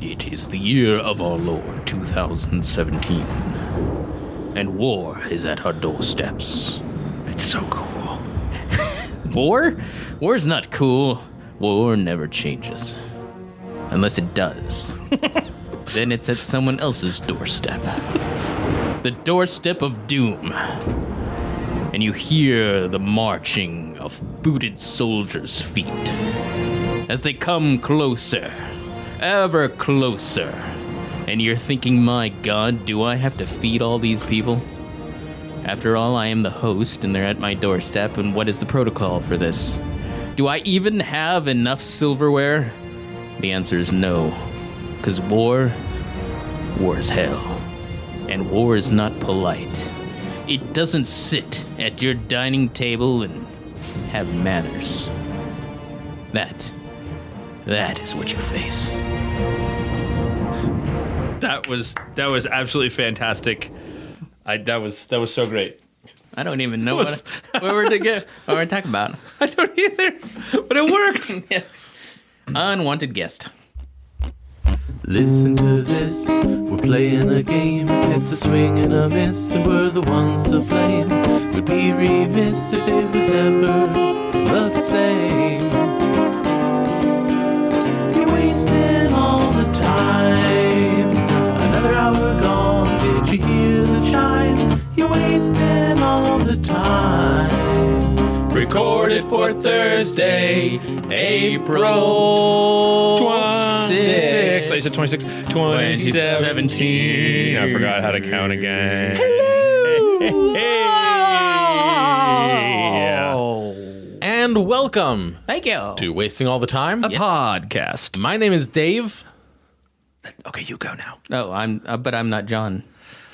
It is the year of our Lord 2017, and war is at our doorsteps. It's so cool. War? War's not cool. War never changes. Unless it does. Then it's at someone else's doorstep. The doorstep of doom. And you hear the marching of booted soldiers' feet as they come closer, ever closer. And you're thinking, my God, do I have to feed all these people? After all, I am the host, and they're at my doorstep, and what is the protocol for this? Do I even have enough silverware? The answer is no, because war is hell. And war is not polite. It doesn't sit at your dining table and have manners. That is what you face. That was absolutely fantastic. That was so great. I don't even know what we're talking about. I don't either, but it worked. Yeah. Unwanted guest. Listen to this, we're playing a game. It's a swing and a miss, and we're the ones to blame. We'd be remiss if it was ever the same. You're wasting all the time. Another hour gone, did you hear the chime? You're wasting all the time. Recorded for Thursday, April 26. I said 26. 2017. I forgot how to count again. Hello. Hey. And welcome Thank you. to Wasting All the Time. A podcast. My name is Dave. Okay, you go now. Oh, but I'm not John.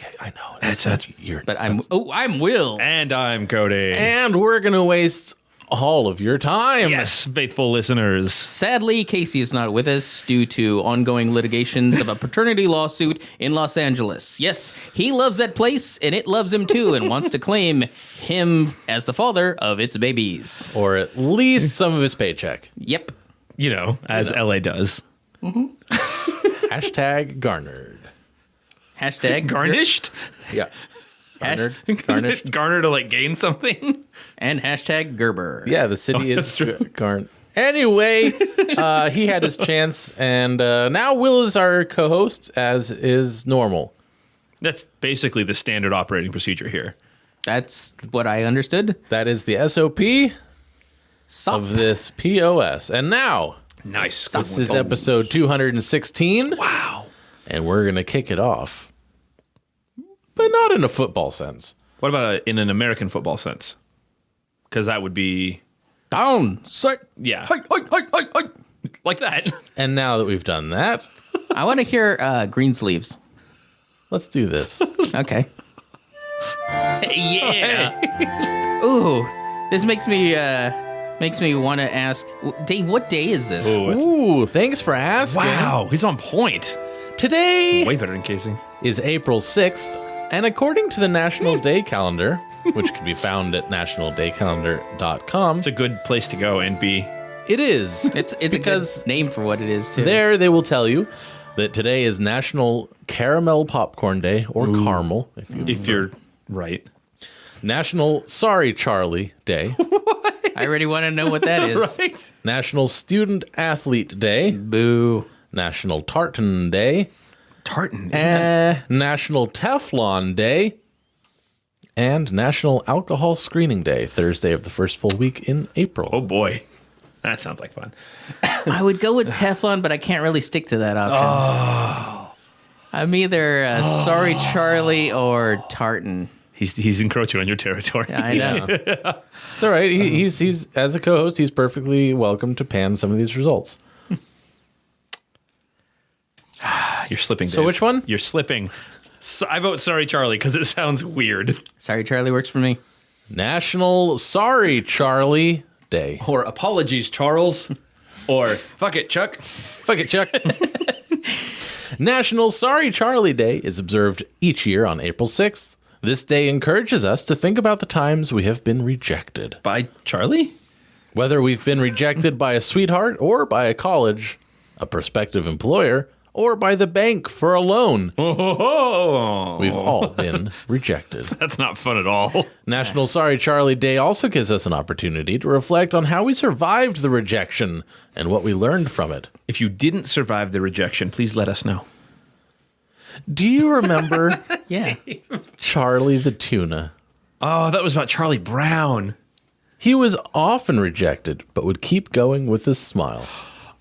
Yeah, I know. But I'm Will. And I'm Cody. And we're going to waste all of your time. Yes, faithful listeners. Sadly, Casey is not with us due to ongoing litigations of a paternity lawsuit in Los Angeles. Yes, he loves that place, and it loves him too, and wants to claim him as the father of its babies. Or at least some of his paycheck. Yep. You know, as LA does. Hashtag garnered. Hashtag Garnished? Yeah. Garnered. Garnished. Garner to like gain something? and hashtag Gerber. Yeah, the city is garnered. Anyway, he had his chance, and now Will is our co-host, as is normal. That's basically the standard operating procedure here. That's what I understood. That is the SOP of this POS. And now, Nice. this is episode 216. Wow. And we're going to kick it off. But not in a football sense. What about in an American football sense? Because that would be... Down, set, Yeah. hike. Like that. And now that we've done that, I want to hear Greensleeves. let's do this. Okay. Yeah. Ooh, this makes me want to ask, Dave, what day is this? Ooh, thanks for asking. Wow. He's on point. Today Way better than Casey. is April 6th, and according to the National Day Calendar, which can be found at nationaldaycalendar.com, It's a good place to go and be. it is. It's because a good name for what it is, too. there they will tell you that today is National Caramel Popcorn Day, or caramel, If you're right. National Sorry Charlie Day, I already want to know what that is. Right? National Student Athlete Day, Boo. National Tartan Day, Tartan. National Teflon Day, and National Alcohol Screening Day, Thursday of the first full week in April. Oh, boy. That sounds like fun. I would go with Teflon, but I can't really stick to that option. Oh. I'm either Sorry Charlie or Tartan. He's encroaching on your territory. Yeah, I know. It's all right. He's as a co-host, he's perfectly welcome to pan some of these results. You're slipping, Dave. So which one? You're slipping. So I vote Sorry Charlie because it sounds weird. Sorry Charlie works for me. National Sorry Charlie Day. Or apologies, Charles. Or fuck it, Chuck. Fuck it, Chuck. National Sorry Charlie Day is observed each year on April 6th. This day encourages us to think about the times we have been rejected. By Charlie? Whether we've been rejected by a sweetheart or by a college, a prospective employer, or by the bank for a loan. Oh, We've all been rejected. That's not fun at all. National Sorry Charlie Day also gives us an opportunity to reflect on how we survived the rejection and what we learned from it. If you didn't survive the rejection, please let us know. Do you remember Yeah. Charlie the tuna? Oh, that was about Charlie Brown. He was often rejected, but would keep going with his smile.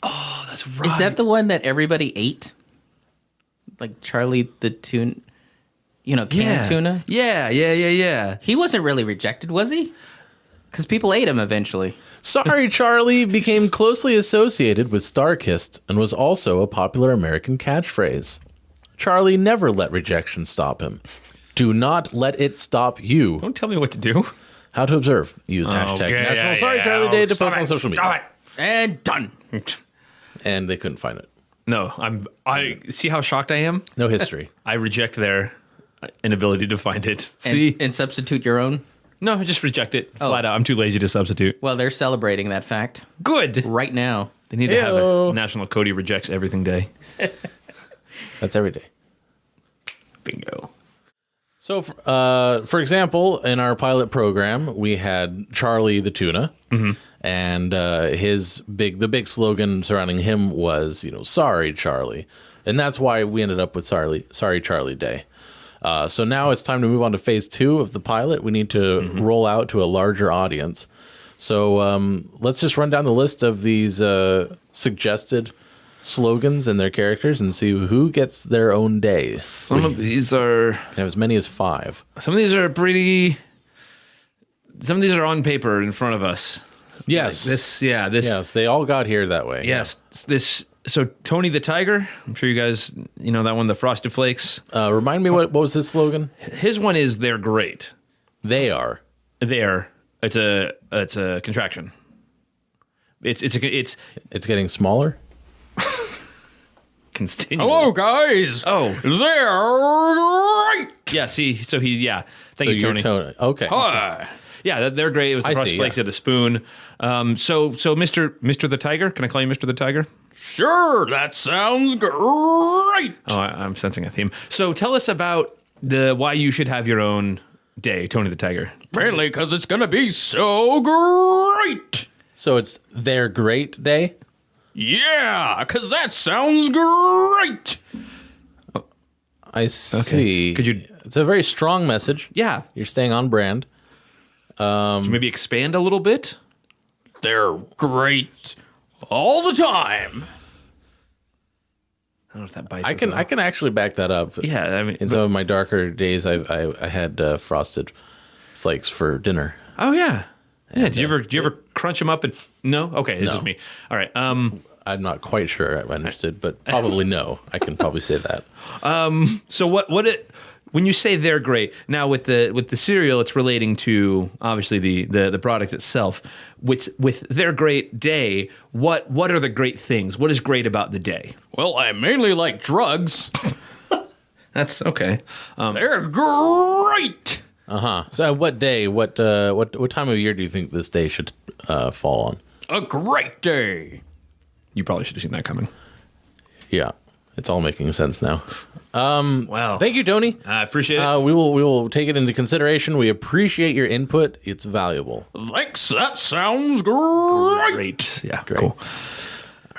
Oh, that's right. Is that the one that everybody ate? Like Charlie the tuna, canned tuna? Yeah. He wasn't really rejected, was he? Because people ate him eventually. Sorry Charlie became closely associated with Starkist and was also a popular American catchphrase. Charlie never let rejection stop him. Do not let it stop you. Don't tell me what to do. How to observe. Use hashtag Okay, National Sorry Charlie Day to post on social media. And done. And they couldn't find it. No, I see how shocked I am. No history. I reject their inability to find it. See, And substitute your own? no, I just reject it flat out. I'm too lazy to substitute. Well, they're celebrating that fact Good. right now. They need to have Ew. a National Cody Rejects Everything Day. That's every day. Bingo. So, for example, in our pilot program, we had Charlie the tuna, and the big slogan surrounding him was, sorry, Charlie. And that's why we ended up with Sorry Charlie Day. So now it's time to move on to phase 2 of the pilot. We need to roll out to a larger audience. So let's just run down the list of these suggested slogans and their characters and see who gets their own day. Some of these are Have as many as 5. Some of these are pretty. Some of these are on paper in front of us. Yes. This. Yes, they all got here that way. Yes, this. So Tony the Tiger. I'm sure you guys, that one, the Frosted Flakes. Remind me, what was his slogan? His one is "They're great." They are. There. It's a contraction. It's Getting smaller. continuing. Hello, guys. Oh, They're great. yeah. See, so thank So you, you're Tony. Okay. Hi. Yeah, they're great. It was the I Frosted see, Flakes, yeah. of the spoon. So Mr. the Tiger. Can I call you Mr. the Tiger? Sure, that sounds great. Oh, I'm sensing a theme. So tell us about why you should have your own day, Tony the Tiger. Mainly because it's going to be so great. So it's their great day. Yeah, because that sounds great. I see. Could you- It's a very strong message. Yeah. You're staying on brand. Could you maybe expand a little bit? They're great all the time. I don't know if that bites. I us can at all. I can actually back that up. Yeah, I mean, In some of my darker days, I had frosted flakes for dinner. oh yeah, yeah. Did you ever crunch them up and no? Okay, this is me. All right. I'm not quite sure I understood, but probably no. I can probably say that. So when you say they're great, now with the cereal, it's relating to obviously the product itself. With their great day, what are the great things? What is great about the day? Well, I mainly like drugs. That's okay. They're great. So what day? What time of year do you think this day should fall on? A great day. You probably should have seen that coming. Yeah, it's all making sense now. Wow. Thank you, Tony. I appreciate it. We will take it into consideration. We appreciate your input. It's valuable. Thanks, that sounds great. Great. Yeah. Cool. All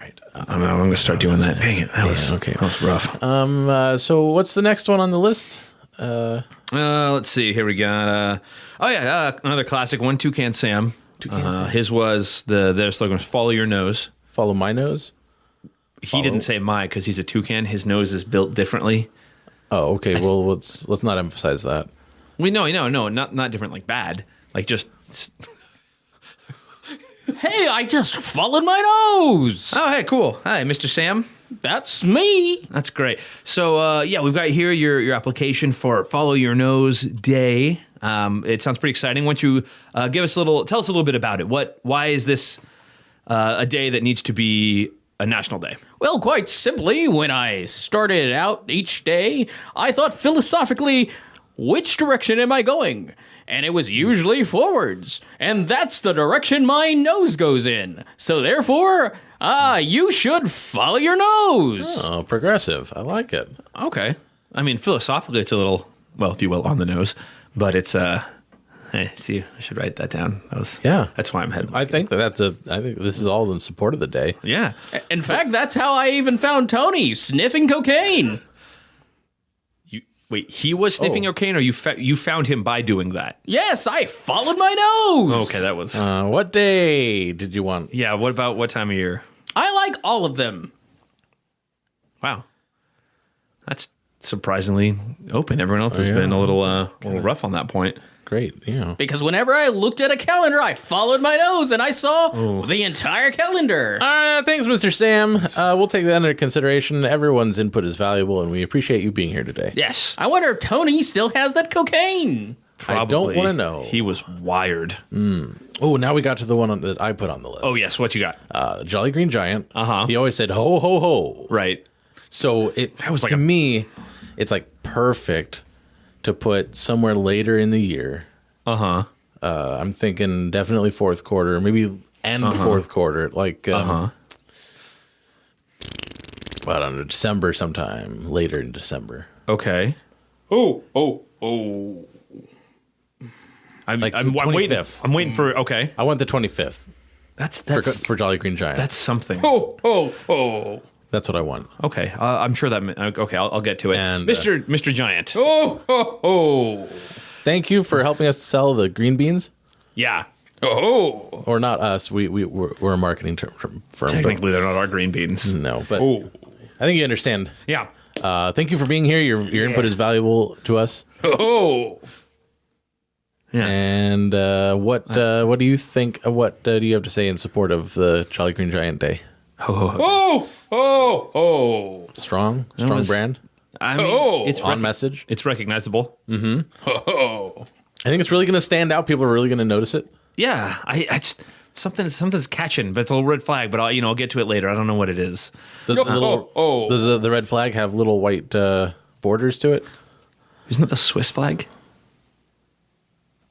right. I'm going to start doing that. Dang it. That was okay. That was rough. So what's the next one on the list? Let's see. Here we got. Another classic one. Toucan Sam. Sam. His was their slogan was "Follow your nose." Follow my nose. He didn't say my because he's a toucan. His nose is built differently. Oh, okay. Well, let's not emphasize that. No, not different like bad. Like just. Hey, I just followed my nose. Oh, hey, cool. Hi, Mr. Sam. That's me. That's great. So, we've got here your application for Follow Your Nose Day. It sounds pretty exciting. Why don't you tell us a little bit about it? Why is this a day that needs to be a national day? Well, quite simply, when I started out each day, I thought philosophically, which direction am I going? And it was usually forwards. And that's the direction my nose goes in. So therefore, You should follow your nose. Oh, progressive. I like it. Okay. I mean, philosophically, it's a little, well, if you will, on the nose, but it's hey, see, I should write that down. That's why I'm heading. I think I think this is all in support of the day. Yeah. In fact, that's how I even found Tony sniffing cocaine. Wait, he was sniffing cocaine, or you found him by doing that? Yes, I followed my nose. Okay, that was. What day did you want? Yeah. What about what time of year? I like all of them. Wow, that's surprisingly open. Everyone else has been a little rough on that point. Great, yeah. Because whenever I looked at a calendar, I followed my nose and I saw the entire calendar. Thanks, Mr. Sam. We'll take that under consideration. Everyone's input is valuable, and we appreciate you being here today. Yes, I wonder if Tony still has that cocaine. probably. I don't want to know. He was wired. Oh, now we got to the one that I put on the list. Oh yes, what you got? Jolly Green Giant. Uh-huh. He always said, ho, ho, ho. Right. So That was like to me, it's like perfect to put somewhere later in the year. I'm thinking definitely fourth quarter, maybe end fourth quarter, like I don't know, December sometime, later in December. Okay. I'm Like waiting. 25th. I'm waiting for. Okay. I want the 25th That's for Jolly Green Giant. that's something. That's what I want. Okay. I'm sure that. Okay. I'll get to it. And, Mr. Giant. Thank you for helping us sell the green beans. Yeah. Or not us. We're a marketing firm. Technically, they're not our green beans. No, but I think you understand. Yeah. Thank you for being here. Your input is valuable to us. Yeah. And what do you think? What do you have to say in support of the Jolly Green Giant Day? Strong was- brand I mean, it's on message. It's recognizable. I think it's really going to stand out. People are really going to notice it. Yeah. I just something's catching, but it's a little red flag. But I'll get to it later. I don't know what it is. Does the red flag have little white borders to it? Isn't it the Swiss flag?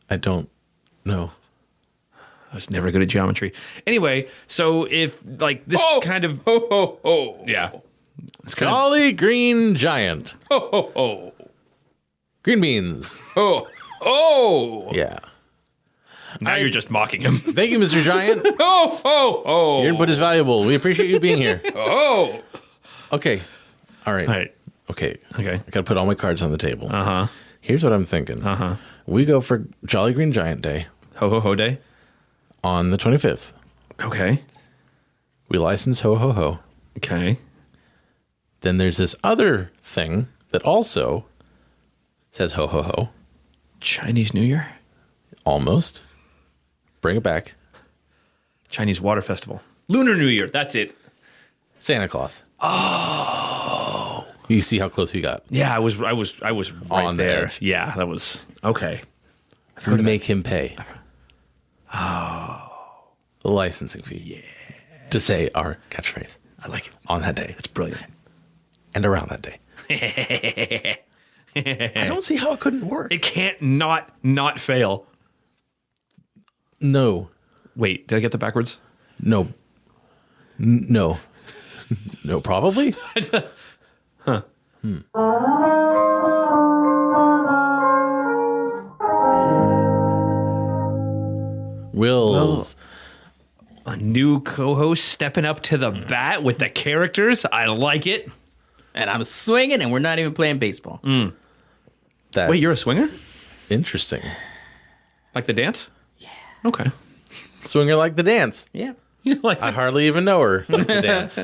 I don't know. I was never good at geometry. Anyway, so if like this kind of yeah, it's kind of, Jolly Green Giant. Green beans. Yeah. now you're just mocking him. Thank you, Mr. Giant. Your input is valuable. We appreciate you being here. Okay. All right. All right. Okay. Okay. I got to put all my cards on the table. Uh-huh. Here's what I'm thinking. We go for Jolly Green Giant Day Ho ho ho day. on the 25th. Okay. We license Ho Ho Ho. Okay. Then there's this other thing that also says Ho Ho Ho. Chinese New Year. Almost. Bring it back. Chinese Water Festival. Lunar New Year. That's it. Santa Claus. Oh. You see how close we got. Yeah, I was right On the there. edge. Yeah, that was okay. We make him pay. Oh. The licensing fee. Yeah. To say our catchphrase. I like it. On that day. It's brilliant. And around that day. I don't see how it couldn't work. It can't not fail. No. Wait, did I get that backwards? No. No. No, probably? Will's. A new co-host stepping up to the bat with the characters. I like it. And I'm swinging, and we're not even playing baseball. That's Wait, you're a swinger? Interesting. Like the dance? Yeah. Okay. Swinger like the dance. Yeah. You like I hardly even know her like the dance.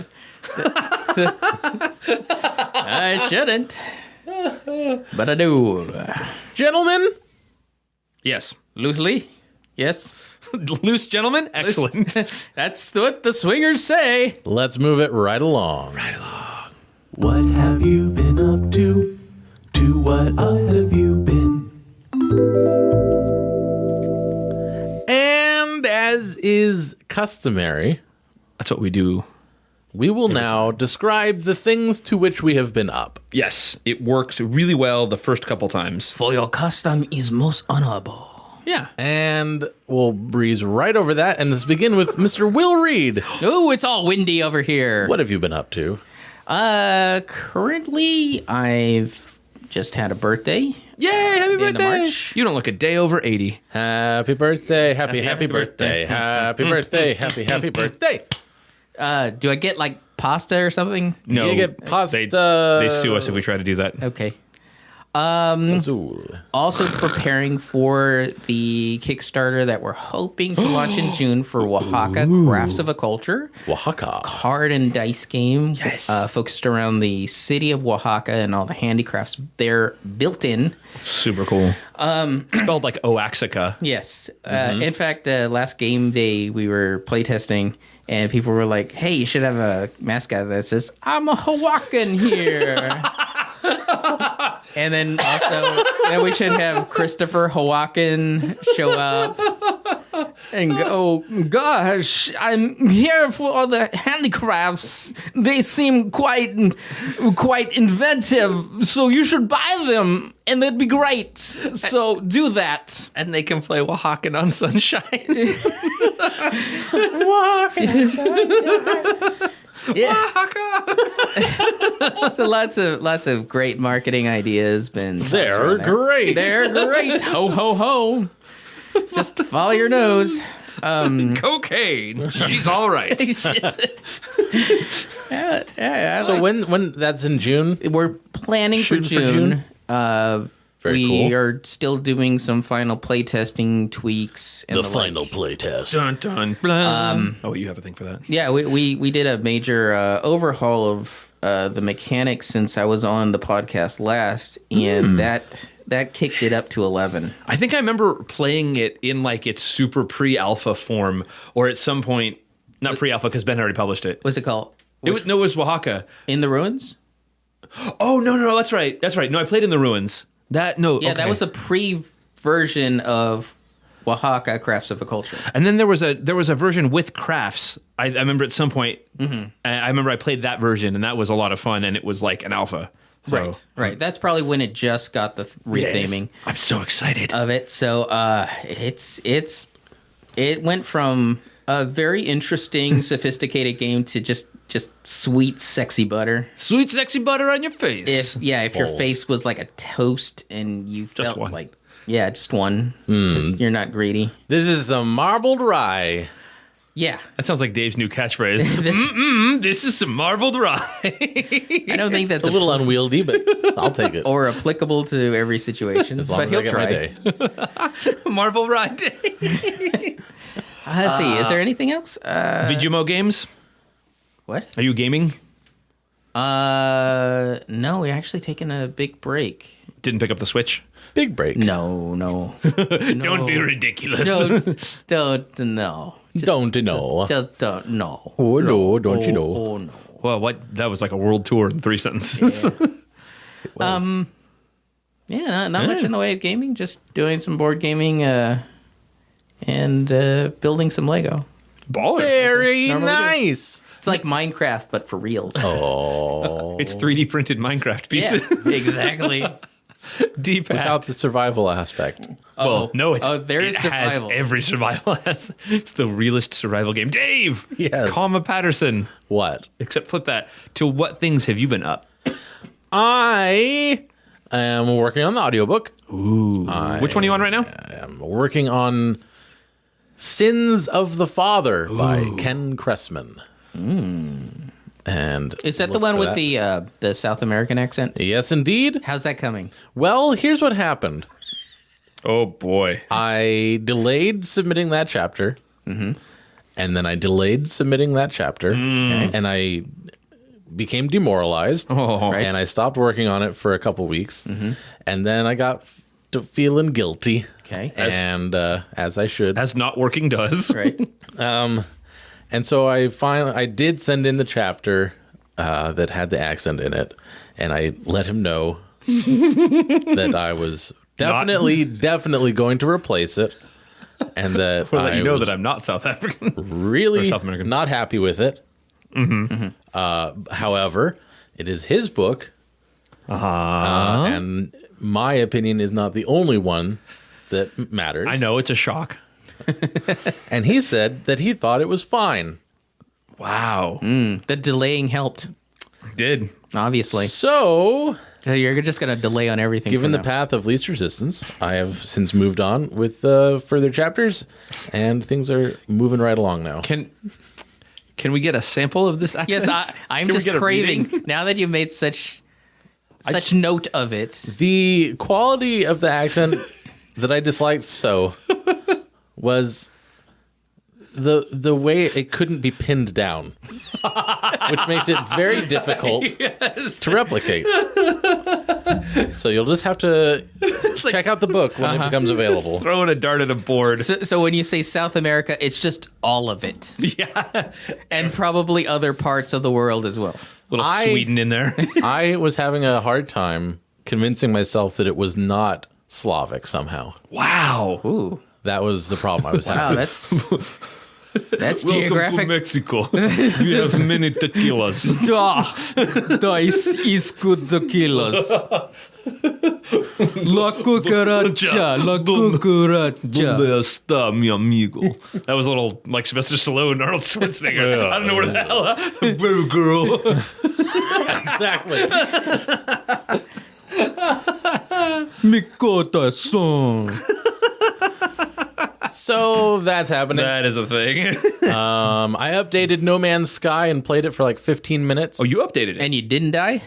I shouldn't. But I do. Gentlemen, Yes. Loosely. Yes. Loose gentlemen? Excellent. That's what the swingers say. let's move it right along. What have you been up to? To what have you been? And as is customary, That's what we do. we will now describe the things to which we have been up. Yes, it works really well the first couple times. For your custom is most honorable. Yeah. And we'll breeze right over that, and let's begin with Mr. Will Reed. Oh, it's all windy over here. What have you been up to? Currently, I've just had a birthday. Yay, happy End of birthday. March. You don't look a day over 80. Happy birthday, happy birthday, happy birthday, happy birthday. Do I get like pasta or something? No. You get pasta. They sue us if we try to do that. Okay. Azul. Also preparing for the Kickstarter that we're hoping to launch in June for Oaxaca Crafts of a Culture. Oaxaca. Card and dice game. Yes. Focused around the city of Oaxaca and all the handicrafts there built in. Super cool. Spelled like Oaxaca. Yes. In fact, last game day we were playtesting and people were like, hey, you should have a mascot that says, I'm a Hawaiian here. And then also, then we should have Christopher Hawaiian show up and go, gosh, I'm here for all the handicrafts. They seem quite inventive, so you should buy them, and that'd be great. So do that. And they can play Oaxacan on Sunshine. So lots of great marketing ideas been. They're great. They're great. Ho ho ho. Just follow your nose. Cocaine. She's all right. Yeah, So when that's in June? we're planning for Shooting for June. June? Very We cool. are still doing some final playtesting tweaks. And The like. final playtest. Dun, dun, dun. Oh, you have a thing for that. Yeah, we did a major overhaul of the mechanics since I was on the podcast last, and that kicked it up to 11. I think I remember playing it in like its super pre-alpha form, or at some point, not pre-alpha because Ben already published it. What's it called? It was Oaxaca. In the Ruins? Oh no, that's right. No, I played in the ruins. That That was a pre-version of Oaxaca Crafts of a Culture. And then there was a version with crafts. I remember at some point. I remember I played that version, and that was a lot of fun. And it was like an alpha. So, Right. That's probably when it just got the retheming I'm so excited. of it. So it went from a very interesting, sophisticated game to just sweet, sexy butter. Sweet, sexy butter on your face. If your Balls. face was like a toast and you felt one. like, yeah, just one, 'cause you're not greedy. This is some marbled rye. Yeah. That sounds like Dave's new catchphrase. This is some marbled rye. I don't think that's It's a little unwieldy, but I'll take it. or applicable to every situation, As long but as he'll I get try. my day. Marble rye day. Let's see. Is there anything else? Vijimo games? What? Are you gaming? No, we're actually taking a big break. Didn't pick up the Switch? Big break. No. Don't be ridiculous. Don't, no. Don't you know? Just don't, no. Oh, no, don't you know? Oh, no. Well, what? That was like a world tour in 3 sentences. Yeah, not much in the way of gaming, just doing some board gaming and building some Lego. Baller. Very Normally do. nice. It's like Minecraft, but for reals. Oh, It's 3D printed Minecraft yeah, pieces. exactly. Deep without the survival aspect. Well, no, it there's survival. has every survival. It's the realest survival game. Dave! Yes. Comma Patterson. What? Except flip that to what things have you been up? I am working on the audiobook. Which one are you on right now? I'm working on Sins of the Father by Ken Cressman. And Is that the look one for with that. the South American accent? Yes, indeed. How's that coming? Well, here's what happened. Oh, boy. I delayed submitting that chapter, and then I delayed submitting that chapter, and I became demoralized, Oh, right. and I stopped working on it for a couple weeks, and then I got to feeling guilty, Okay. and as I should, As not working does. Right. and so I did send in the chapter that had the accent in it, and I let him know that I was definitely going to replace it, and that Well, let I you know was that I'm not South African. really Or South American. not happy with it. However, it is his book, and my opinion is not the only one that matters. I know it's a shock. And he said that he thought it was fine. Wow. The delaying helped, Did. obviously. So, So you're just going to delay on everything. given the from now. path of least resistance, I have since moved on with further chapters, and things are moving right along now. Can we get a sample of this accent? Yes, I'm Can we just get a craving reading? now that you've made such note of it. The quality of the accent that I disliked so was the way it couldn't be pinned down, which makes it very difficult to replicate. So you'll just have to check out the book when it becomes available. Throwing a dart at a board. So when you say South America, it's just all of it. Yeah. And probably other parts of the world as well. Little Sweden in there. I was having a hard time convincing myself that it was not Slavic somehow. Wow. Ooh. That was the problem I was Wow, having. that's geographic. Mexico. We have many tequilas. Is good tequilas. La cucaracha, la cucaracha. está, mi amigo? That was a little like Sylvester Stallone and Arnold Schwarzenegger. I don't know where the hell. Baby girl. Exactly. Mikota song. So that's happening. That is a thing. I updated No Man's Sky and played it for like 15 minutes. Oh, you updated it. And you didn't die?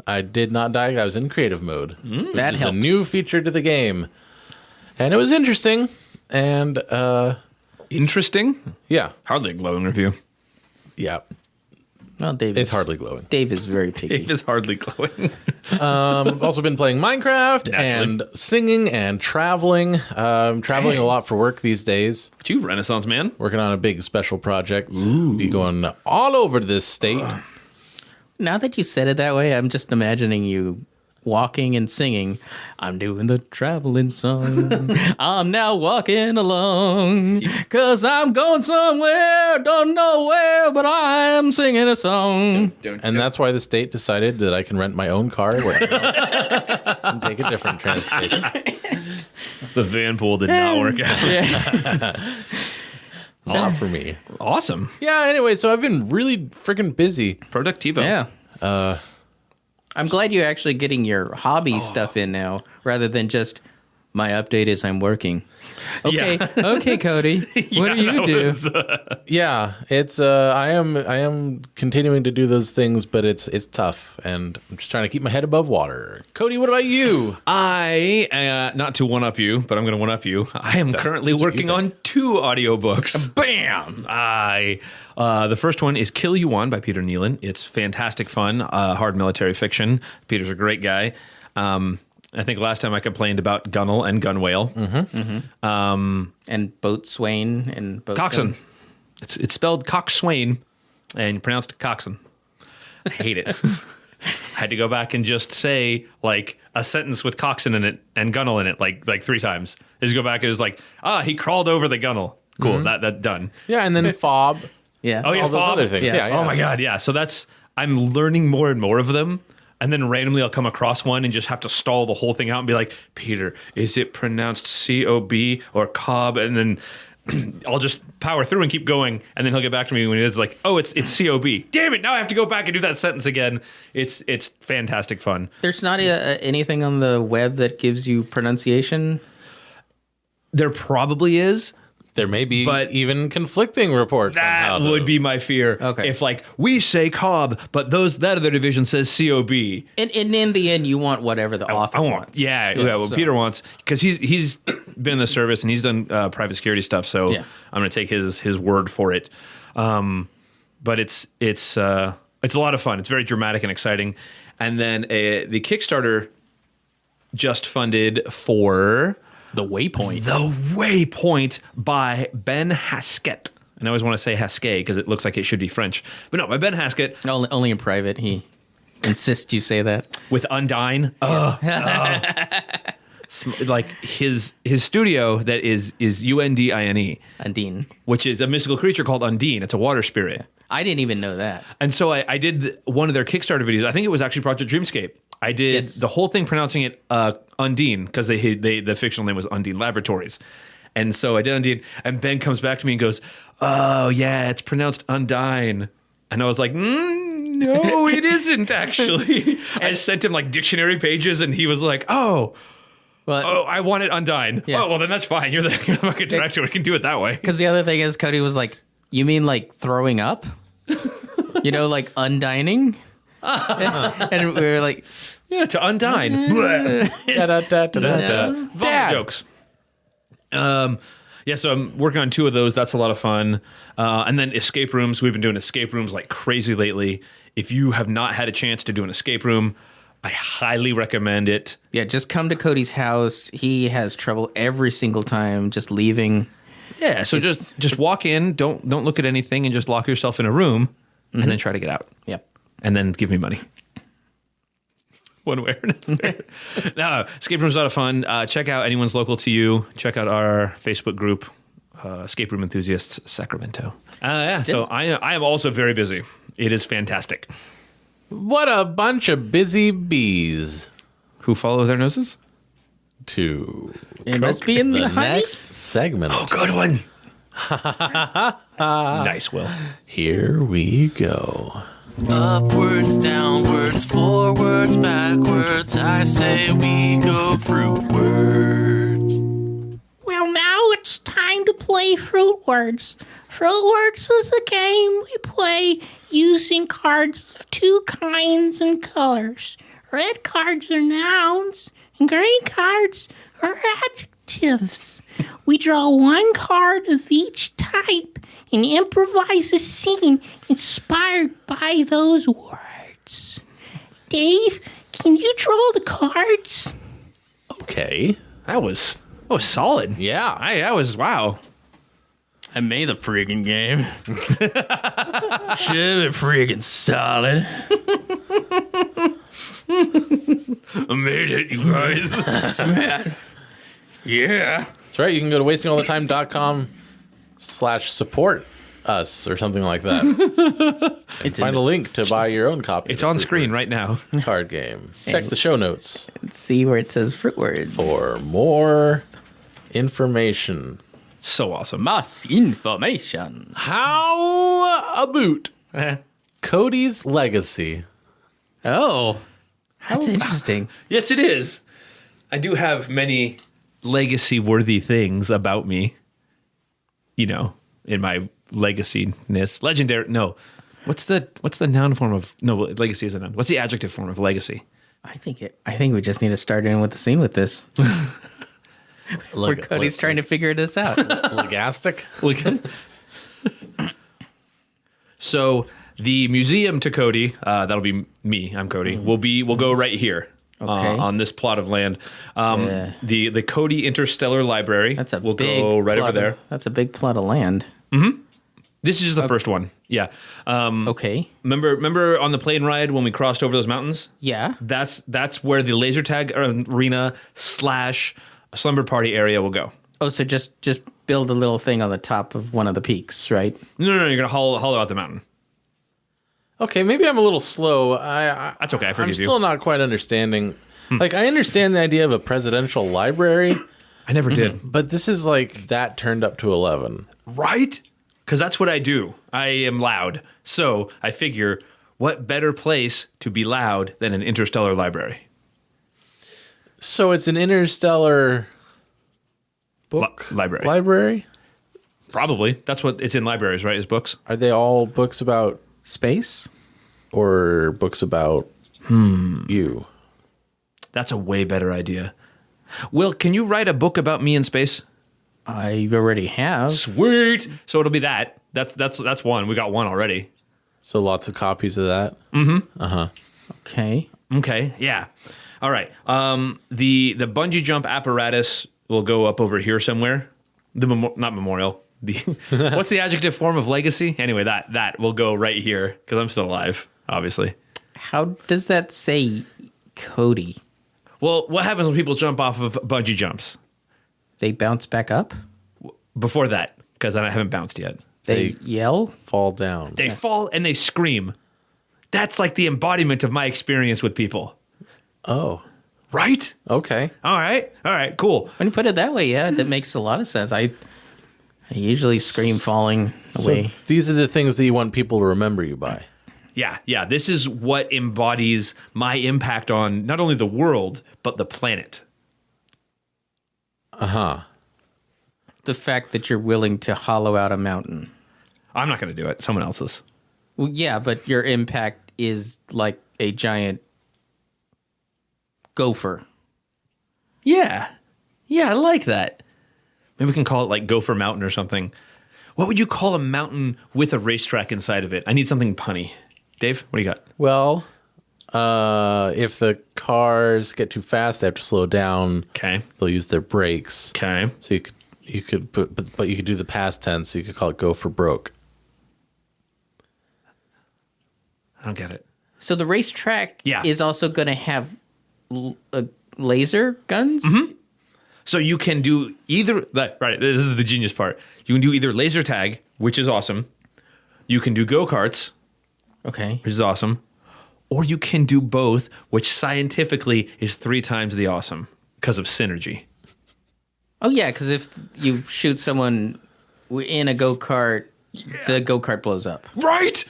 I did not die. I was in creative mode. That It's helps. a new feature to the game. And it was interesting. And Interesting. yeah. Hardly a glowing review. Yeah. Well, Dave, It's hardly glowing. Dave is very picky. It is hardly glowing. I've also been playing Minecraft and singing and traveling. Traveling Dang. a lot for work these days. But you, Renaissance man. Working on a big special project. Be going all over this state. Now that you said it that way, I'm just imagining you walking and singing. I'm doing the traveling song. I'm now walking along. 'Cause I'm going somewhere, don't know where, but I'm singing a song. And that's why the state decided that I can rent my own car and take a different transportation. The van pool did not work out. Not for me. Awesome. Yeah, anyway, so I've been really freaking busy. Productivo. Yeah. I'm glad you're actually getting your hobby stuff in now, rather than just my update is I'm working. Okay, Yeah. okay, Cody. What do you do? Yeah, it's I am continuing to do those things, but it's tough, and I'm just trying to keep my head above water. Cody, what about you? I, not to one-up you, but I'm going to one-up you. I am currently working on 2 audiobooks. Bam! The first one is Kill You One by Peter Nealon. It's fantastic fun, hard military fiction. Peter's a great guy. I think last time I complained about Gunnel and Gunwale. And Boatswain and Coxswain. It's spelled Coxswain and pronounced Coxswain. I hate it. I had to go back and just say like a sentence with Coxswain in it and Gunnel in it like 3 times. Just go back and it's like, he crawled over the Gunnel. Cool, that done. Yeah, and then Fob. Yeah. Oh yeah, all those Fob. other things. Yeah. Yeah. Oh my god, yeah. So I'm learning more and more of them. And then randomly I'll come across one and just have to stall the whole thing out and be like, Peter, is it pronounced C-O-B or Cobb? And then I'll just power through and keep going. And then he'll get back to me when it is like, oh, it's C-O-B. Damn it, now I have to go back and do that sentence again. It's fantastic fun. There's not anything on the web that gives you pronunciation. There probably is. There may be But- even conflicting reports. That on how would be my fear. Okay. If like we say Cobb, but that other division says C-O-B. And in the end, you want whatever the author I want, wants. yeah, what so- Peter wants, because he's been in the service and he's done private security stuff. So Yeah. I'm going to take his word for it. But it's a lot of fun. It's very dramatic and exciting. And then the Kickstarter just funded for The Waypoint. The Waypoint by Ben Haskett. And I always want to say Haskett because it looks like it should be French, but no, by Ben Haskett Only in private. He insists you say that. with Undyne. Like his studio that is Undine, Undine. which is a mystical creature called Undine. It's a water spirit. I didn't even know that. And so I did one of their Kickstarter videos. I think it was actually Project Dreamscape. I did Yes. the whole thing pronouncing it Undine, because the fictional name was Undine Laboratories. And so I did Undine, and Ben comes back to me and goes, "Oh, yeah, it's pronounced Undine." And I was like, no, it isn't, actually. I sent him like dictionary pages, and he was like, oh, I want it Undine. Yeah. Oh, well, then that's fine. You're the fucking director. We can do it that way. Because the other thing is, Cody was like, "You mean like throwing up? Like undining?" And we were like, Yeah, to Undine. Vomit jokes. So I'm working on 2 of those. That's a lot of fun. And then escape rooms. We've been doing escape rooms like crazy lately. If you have not had a chance to do an escape room, I highly recommend it. yeah, just come to Cody's house. He has trouble every single time just leaving. Yeah, so just walk in, don't look at anything, and just lock yourself in a room, and then try to get out. Yep. And then give me money. One way or another. No, escape room's a lot of fun. Check out anyone's local to you. Check out our Facebook group, Escape Room Enthusiasts Sacramento. So I am also very busy. It is fantastic. What a bunch of busy bees. Who follow their noses? It must be in the The honey. next segment. Oh, good one. Nice, Will. Here we go. Upwards, downwards, forwards, backwards. I say we go Fruitwards. Well, now it's time to play Fruitwards. Fruitwards is a game we play using cards of 2 kinds and colors. Red cards are nouns, and green cards are adjectives. We draw 1 card of each type and improvise a scene inspired by those words. Dave, can you draw the cards? Okay. That was solid. Yeah. That was, wow. I made the friggin' game. Should be friggin' solid. I made it, you guys. Man. Yeah. That's right. You can go to wastingallthetime.com/support us or something like that. And find a link to buy your own copy. It's of on Fruitwards screen right now. Card game. Check the show notes Let's see where it says Fruitwards. for more information. So awesome. Mass information. How about Cody's legacy? Oh, that's interesting. Yes, it is. I do have many legacy-worthy things about me. In my legacy-ness. Legendary. No. What's the noun form of... No, legacy is a noun. What's the adjective form of legacy? I think we just need to start in with the scene with this. Where Cody's trying to figure this out. Legastic? So the museum to Cody, that'll be me, I'm Cody, will go right here. Okay. On this plot of land. The Cody Interstellar Library That's a will big go right plot over there. That's a big plot of land. This is the first one. Yeah. Okay. Remember on the plane ride when we crossed over those mountains? Yeah. That's where the laser tag arena / slumber party area will go. Oh, so just build a little thing on the top of one of the peaks, right? No, you're going to hollow out the mountain. Okay, maybe I'm a little slow. That's okay, I forgive I'm you. still not quite understanding. Like, I understand the idea of a presidential library, I never did. but this is like that turned up to 11. Right? Because that's what I do. I am loud. So I figure, what better place to be loud than an interstellar library? So it's an interstellar book library. Probably. That's what it's in libraries, right? Is books. Are they all books about Space? or books about you? That's a way better idea. Will, can you write a book about me in space? I already have. Sweet. So it'll be that. That's one. We got one already. So lots of copies of that. Okay. Okay. Yeah. All right. The bungee jump apparatus will go up over here somewhere. Not memorial. What's the adjective form of legacy? Anyway, that will go right here because I'm still alive, obviously. How does that say Cody? Well, what happens when people jump off of bungee jumps? They bounce back up? Before that, because I haven't bounced yet. They yell? Fall down. They fall and they scream. That's like the embodiment of my experience with people. Oh. Right? Okay. All right, cool. When you put it that way, yeah, that makes a lot of sense. I usually scream falling away. So these are the things that you want people to remember you by. Yeah. This is what embodies my impact on not only the world, but the planet. Uh-huh. The fact that you're willing to hollow out a mountain. I'm not going to do it. Someone else's. Well, yeah, but your impact is like a giant gopher. Yeah, I like that. Maybe we can call it like Gopher Mountain or something. What would you call a mountain with a racetrack inside of it? I need something punny. Dave, what do you got? Well, if the cars get too fast, they have to slow down. Okay. They'll use their brakes. Okay. So you could but you could do the past tense. So you could call it go for broke. I don't get it. So the racetrack Yeah. is also going to have laser guns? Mm-hmm. So you can do either, right, this is the genius part. You can do either laser tag, which is awesome. You can do go-karts, Okay. which is awesome. Or you can do both, which scientifically is 3 times the awesome because of synergy. Oh, yeah, because if you shoot someone in a go-kart, the go-kart blows up. Right.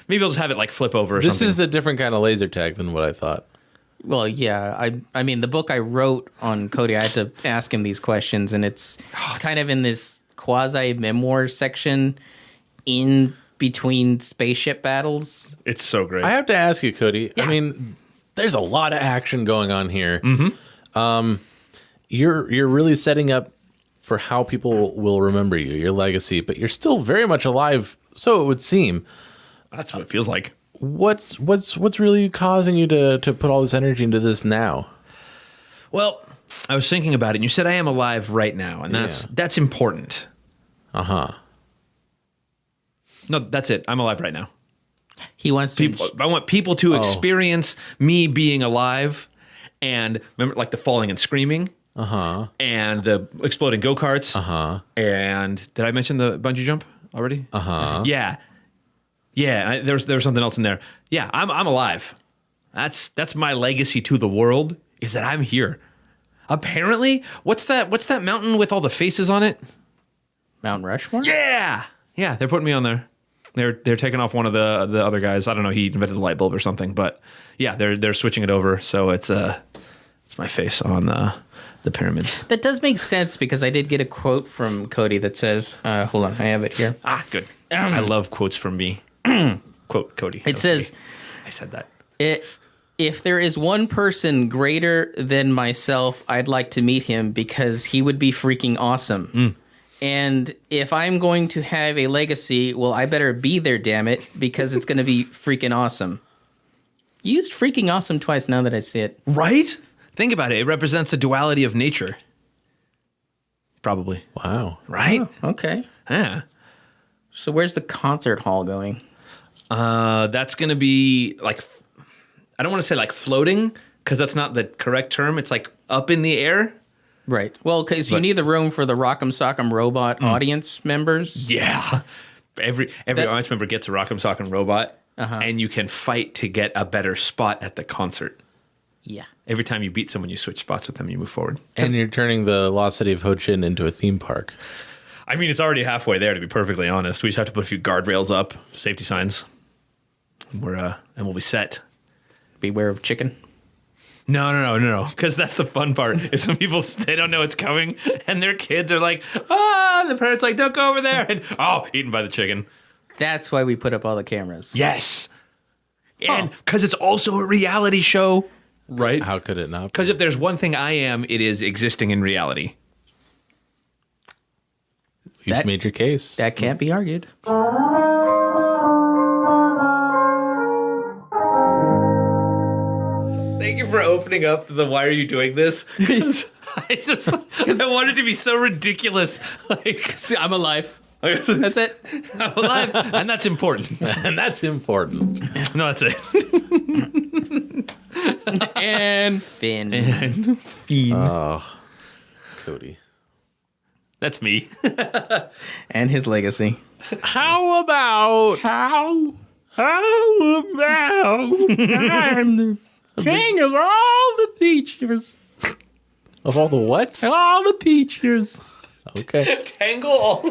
Maybe I'll just have it like flip over or This something. is a different kind of laser tag than what I thought. Well, yeah. I mean, the book I wrote on Cody, I had to ask him these questions, and it's kind of in this quasi-memoir section in between spaceship battles. It's so great. I have to ask you, Cody. I mean, there's a lot of action going on here. You're really setting up for how people will remember you, your legacy, but you're still very much alive, so it would seem. That's what it feels like. What's really causing you to put all this energy into this now? Well, I was thinking about it, and you said I am alive right now, and that's important. Uh-huh. No, that's it. I'm alive right now. He wants to... I want people to experience me being alive, and remember, like the falling and screaming, and the exploding go-karts, and did I mention the bungee jump already? Yeah. There's something else in there. Yeah, I'm alive. That's my legacy to the world, is that I'm here. Apparently, what's that mountain with all the faces on it? Mount Rushmore? Yeah, they're putting me on there. They're taking off one of the other guys. I don't know. He invented the light bulb or something, but yeah, they're switching it over. So it's my face on the pyramids. That does make sense, because I did get a quote from Cody that says, hold on, I have it here. Good. I love quotes from me. Quote Cody. It says, I said that. if there is one person greater than myself, I'd like to meet him, because he would be freaking awesome. And if I'm going to have a legacy, well, I better be there, damn it, because it's going to be freaking awesome. You used freaking awesome twice now that I see it. Right? Think about it. It represents the duality of nature. Probably. Wow. Right? Oh, okay. Yeah. So where's the concert hall going? That's going to be like, I don't want to say like floating, because that's not the correct term. It's like up in the air. Right. Well, because you need the room for the Rock'em Sock'em Robot audience members. Yeah. Every audience member gets a Rock'em Sock'em Robot, and you can fight to get a better spot at the concert. Yeah. Every time you beat someone, you switch spots with them, you move forward. And you're turning the lost city of Ho Chi Minh into a theme park. I mean, it's already halfway there, to be perfectly honest. We just have to put a few guardrails up, safety signs. And we'll be set. Beware of chicken. No. Because that's the fun part. Is when people, they don't know it's coming, and their kids are like, and the parents are like, don't go over there. And, eaten by the chicken. That's why we put up all the cameras. Yes. And because it's also a reality show, right? How could it not? Because if there's one thing I am, it is existing in reality. You've made your case. That can't be argued. Thank you for opening up the "Why are you doing this?" I wanted to be so ridiculous. Like, See, I'm alive. That's it. I'm alive, and that's important. And that's important. No, that's it. And Finn. And Fiend. Oh, Cody. That's me. And his legacy. How about... King of all the peaches. Of all the what? All the peaches. Okay. Tangle.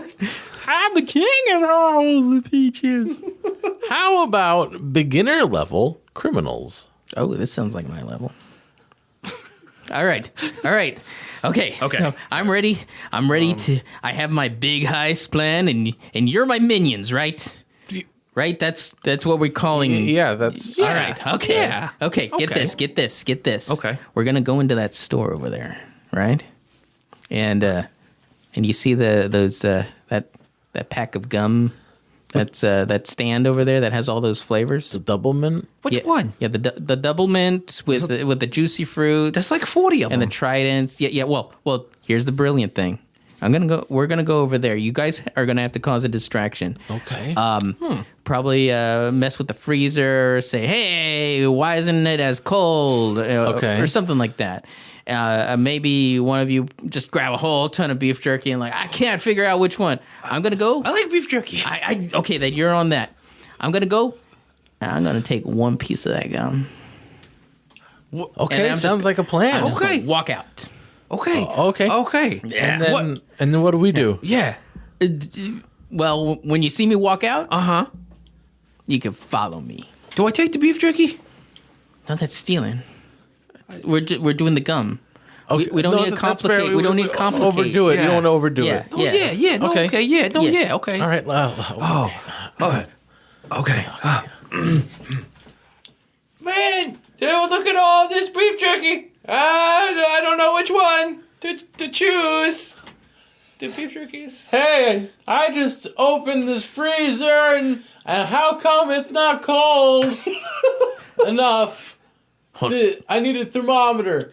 I'm the king of all the peaches. How about beginner level criminals? Oh, this sounds like my level. All right. Okay. So I'm ready. To. I have my big heist plan, and you're my minions, right? Right. That's what we're calling. Yeah, that's... All right. Okay. Yeah. Okay. Get this. Okay. We're gonna go into that store over there, right? And you see that pack of gum. That's that stand over there that has all those flavors. The double mint? Which one? Yeah, the double mint with the juicy fruit. There's like 40 of and them. the tridents. Yeah. Well. Here's the brilliant thing. We're gonna go over there. You guys are gonna have to cause a distraction. Okay. Probably mess with the freezer. Say, hey, why isn't it as cold? Okay. Or something like that. Maybe one of you just grab a whole ton of beef jerky and I can't figure out which one. I'm gonna go. I like beef jerky. Okay, then you're on that. I'm gonna go. And I'm gonna take one piece of that gum. Okay, sounds like a plan. I'm just gonna walk out. Okay. Okay. Yeah. And then what do we do? Yeah. Well, when you see me walk out, Uh-huh. you can follow me. Do I take the beef jerky? No, that's stealing. We're doing the gum. Okay. We don't need to that's complicate. fair. We don't need to complicate. Overdo it. Yeah. You don't want to overdo Yeah. it. Oh, yeah. No, Okay. okay. Yeah. No, Yeah. yeah. Okay. All right. Okay. Man, dude, look at all this beef jerky. I don't know which one to choose. The beef jerkies. Hey, I just opened this freezer and how come it's not cold enough? I need a thermometer.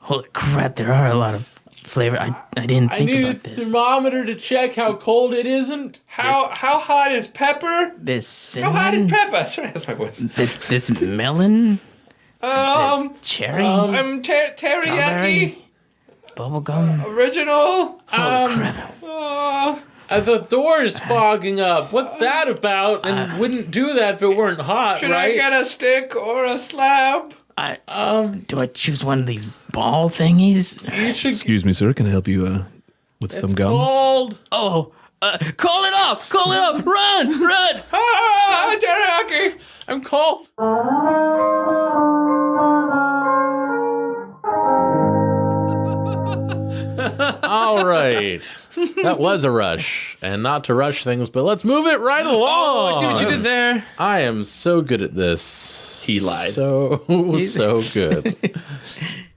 Holy crap! There are a lot of flavor. I didn't I think need a about this. thermometer to check how cold it isn't. How hot is pepper? This How hot is cinnamon, pepper? Sorry, that's my voice. this melon, this cherry, I'm teriyaki strawberry, bubblegum. original. Holy crap! The door's fogging up. What's that about? And wouldn't do that if it weren't hot, Should right? I get a stick or a slab? Do I choose one of these ball thingies? You should. Excuse me, sir. Can I help you with It's some gum? cold. Oh, call it off! Call it off! Run! Ah, teriyaki. I'm cold. All right. That was a rush. And not to rush things, but let's move it right along. Oh, I see what you did there. I am so good at this. He lied. So good.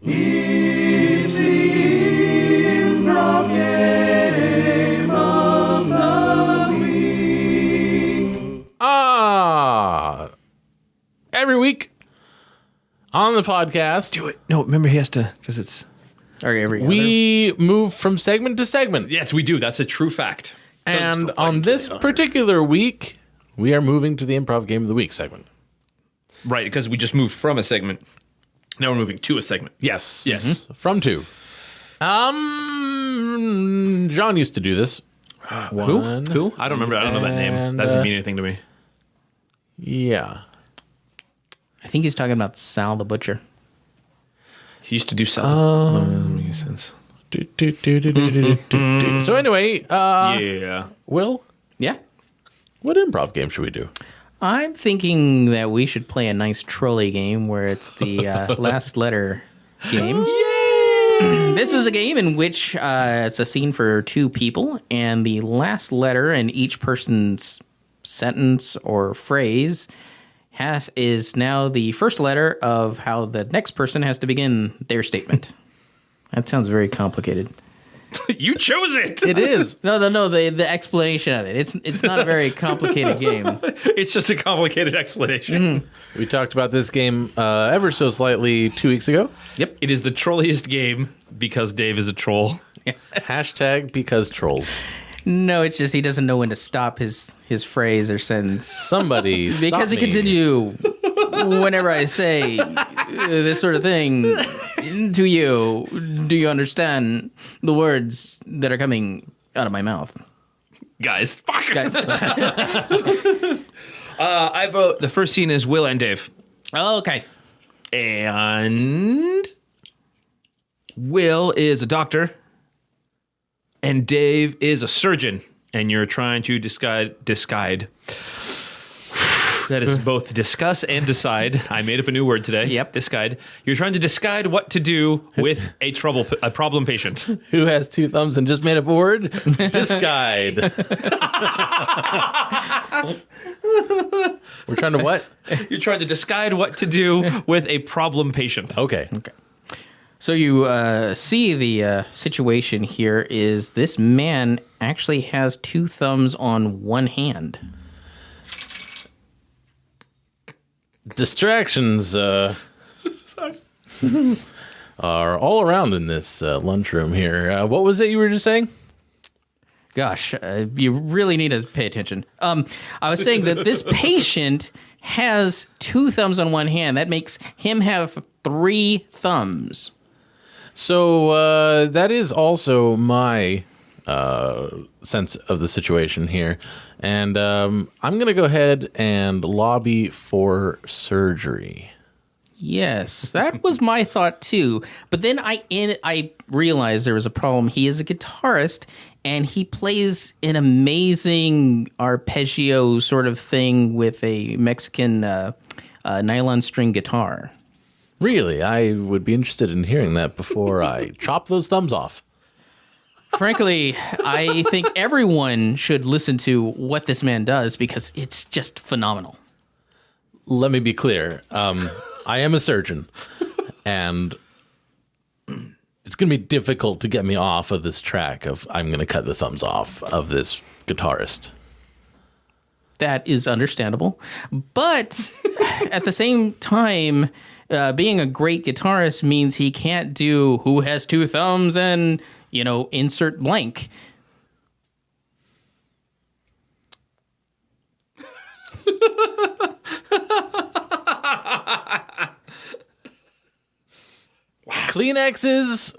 It's the Improv Game of the Week. Every week on the podcast, Do it. No, remember he has to, because it's... Or every we move from segment to segment. Yes, we do. That's a true fact. And on this particular week, we are moving to the Improv Game of the Week segment. Right, because we just moved from a segment. Now we're moving to a segment. Yes. Yes. From two. John used to do this. One. Who? I don't remember. I don't know that name. And, That doesn't mean anything to me. Yeah. I think he's talking about Sal the Butcher. He used to do something. Makes sense. So anyway, Yeah. Will, Yeah. what improv game should we do? I'm thinking that we should play a nice trolley game where it's the last letter game. This is a game in which it's a scene for two people, and the last letter in each person's sentence or phrase is now the first letter of how the next person has to begin their statement. That sounds very complicated. You chose it. It is. No, the explanation of it. It's not a very complicated game. It's just a complicated explanation. We talked about this game ever so slightly 2 weeks ago. Yep. It is the trolliest game because Dave is a troll. Hashtag because trolls. No, it's just he doesn't know when to stop his phrase or sentence. Somebody Because stop he me. continue whenever I say this sort of thing to you. Do you understand the words that are coming out of my mouth? Guys. Fuck. Guys. I vote the first scene is Will and Dave. Oh, okay. And Will is a doctor. And Dave is a surgeon. And you're trying to decide. That is both discuss and decide. I made up a new word today. Yep. Discide. You're trying to decide what to do with a problem patient. Who has two thumbs and just made up a word? Disguide. We're trying to what? You're trying to decide what to do with a problem patient. Okay. So you see the situation here is this man actually has two thumbs on one hand. Distractions are all around in this lunchroom here. What was it you were just saying? Gosh, you really need to pay attention. I was saying that this patient has two thumbs on one hand. That makes him have three thumbs. So that is also my sense of the situation here. And I'm going to go ahead and lobby for surgery. Yes, that was my thought too. But then I realized there was a problem. He is a guitarist, and he plays an amazing arpeggio sort of thing with a Mexican nylon string guitar. Really, I would be interested in hearing that before I chop those thumbs off. Frankly, I think everyone should listen to what this man does because it's just phenomenal. Let me be clear. I am a surgeon, and it's going to be difficult to get me off of this track of I'm going to cut the thumbs off of this guitarist. That is understandable. But at the same time, being a great guitarist means he can't do who has two thumbs and, insert blank. Kleenexes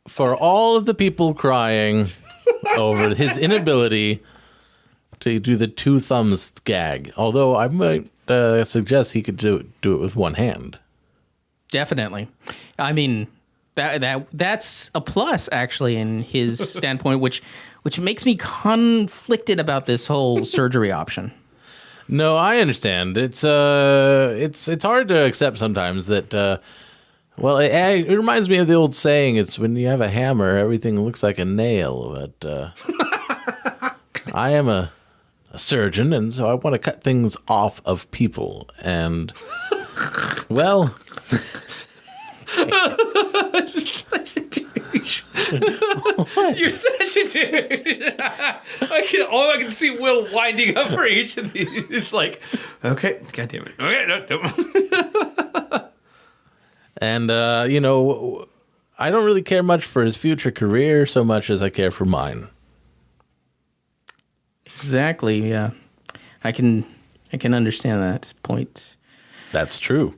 for all of the people crying over his inability to do the two thumbs gag. Although I might suggest he could do it with one hand. Definitely. I mean, that's a plus actually in his standpoint, which makes me conflicted about this whole surgery option. No, I understand. It's hard to accept sometimes that. It reminds me of the old saying. It's when you have a hammer, everything looks like a nail. But I am a surgeon, and so I want to cut things off of people. And well. Such a douche. You're such a douche. All I can see Will winding up for each of these. It's like, okay, God damn it. Okay, no. And, I don't really care much for his future career so much as I care for mine. Exactly, yeah. I can understand that point. That's true.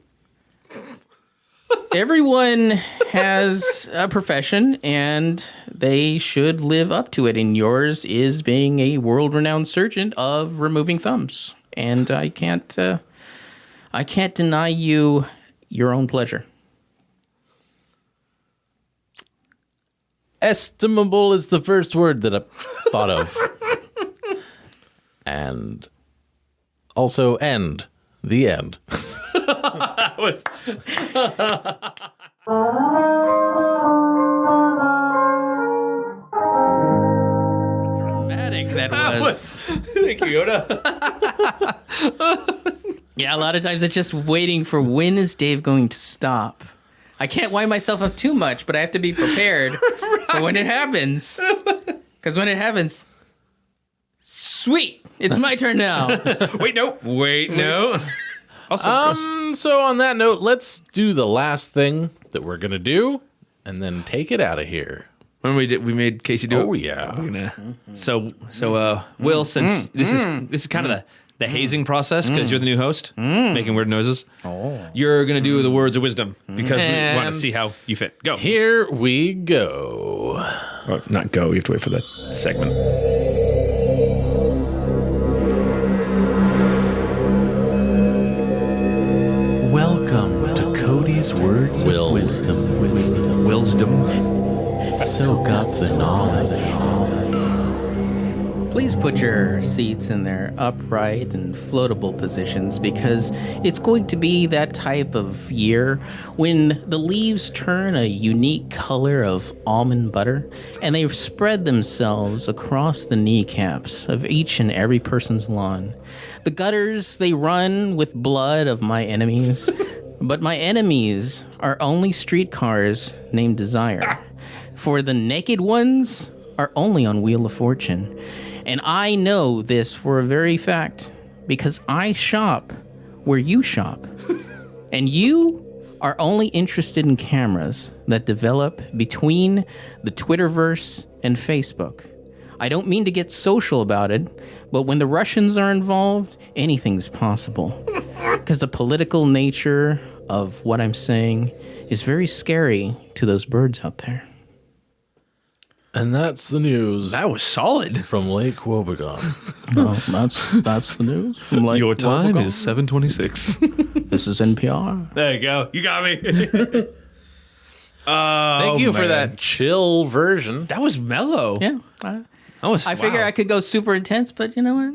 Everyone has a profession, and they should live up to it. And yours is being a world-renowned surgeon of removing thumbs. And I can't deny you your own pleasure. Estimable is the first word that I thought of. And also end. The end. That was... Dramatic that was. Thank you, Yoda. Yeah, a lot of times it's just waiting for when is Dave going to stop. I can't wind myself up too much, but I have to be prepared for when it happens. Because when it happens, sweet, it's my turn now. Wait, no. Also, So on that note, let's do the last thing that we're going to do and then take it out of here. when we made Casey do it. Oh, yeah. We're gonna, so Will, since this is kind of the hazing process, because you're the new host, making weird noises. You're going to do the words of wisdom, because we want to see how you fit. Go. Here we go. Or not go, you have to wait for that segment. Welcome to Cody's Soak up the knowledge. Please put your seats in their upright and floatable positions because it's going to be that type of year when the leaves turn a unique color of almond butter and they spread themselves across the kneecaps of each and every person's lawn. The gutters, they run with blood of my enemies, but my enemies are only streetcars named Desire. For the naked ones are only on Wheel of Fortune. And I know this for a very fact because I shop where you shop. And you are only interested in cameras that develop between the Twitterverse and Facebook. I don't mean to get social about it, but when the Russians are involved, anything's possible. Because the political nature of what I'm saying is very scary to those birds out there. And that's the news That was solid. from Lake Wobegon. Well, that's the news. From like Your time Wobegon. is 7:26. This is NPR. There you go. You got me. Thank you for that chill version. That was mellow. Yeah. I figure I could go super intense, but you know what?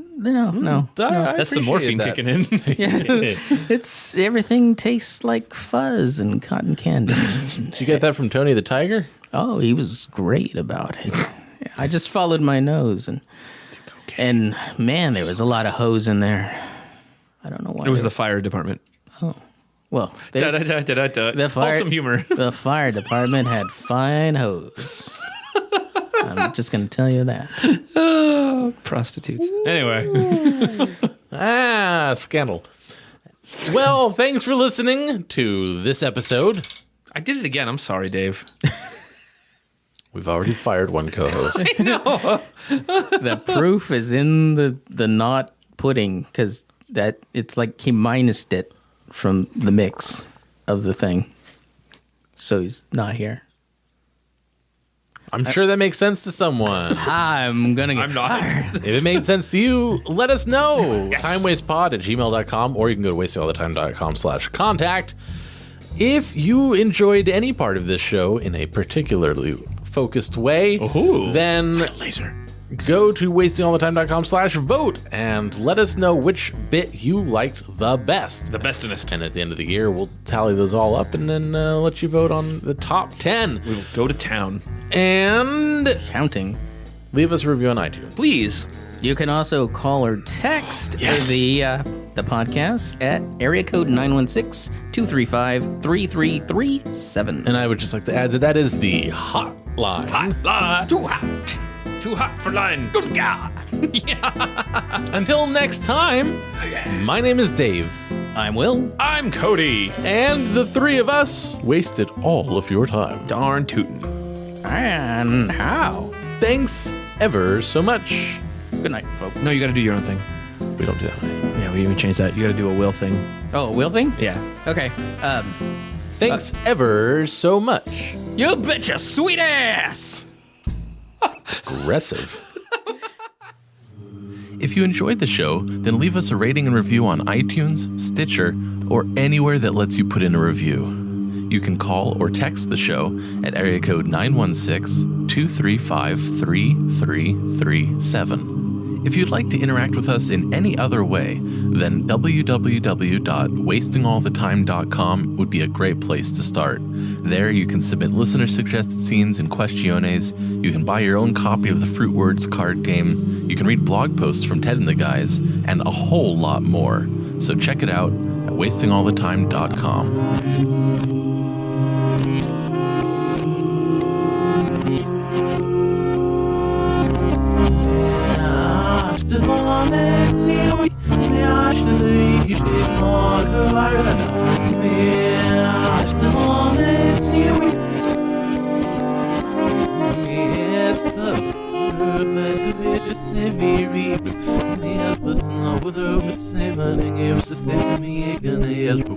No. That's the morphine kicking in. It's everything tastes like fuzz and cotton candy. Did you get that from Tony the Tiger? Oh, he was great about it. I just followed my nose and man, there was a lot of hose in there. I don't know why. It was the fire department. well, The fire- Wholesome humor. the fire department had fine hose. I'm just going to tell you that. Prostitutes. Anyway. Scandal. Well, thanks for listening to this episode. I did it again. I'm sorry, Dave. We've already fired one co-host. The proof is in the not pudding because that it's like he minused it from the mix of the thing, so he's not here. I'm sure that makes sense to someone. I'm gonna get I'm not. fired. If it made sense to you, let us know. Timewastepod@gmail.com, or you can go to wastingallthetime.com/contact. If you enjoyed any part of this show in a particularly focused way, then go to wastingallthetime.com/vote and let us know which bit you liked the best. The bestinest. And at the end of the year, we'll tally those all up and then let you vote on the top 10. We will go to town. And Counting. leave us a review on iTunes. Please. You can also call or text the podcast at area code 916-235-3337. And I would just like to add that is the hotline. Too hot. Too hot for line. Good God. Until next time, my name is Dave. I'm Will. I'm Cody. And the three of us wasted all of your time. Darn tootin'. And how? Thanks ever so much. Good night, folks. No, you got to do your own thing. We don't do that. Yeah, we even changed that. You got to do a will thing. Oh, Will thing? Yeah. Okay. Thanks ever so much. You betcha sweet ass! Aggressive. If you enjoyed the show, then leave us a rating and review on iTunes, Stitcher, or anywhere that lets you put in a review. You can call or text the show at area code 916-235-3337. If you'd like to interact with us in any other way, then www.wastingallthetime.com would be a great place to start. There you can submit listener-suggested scenes and questiones, you can buy your own copy of the Fruitwards card game, you can read blog posts from Ted and the guys, and a whole lot more. So check it out at wastingallthetime.com. With her, but saving, if she's me, gonna help.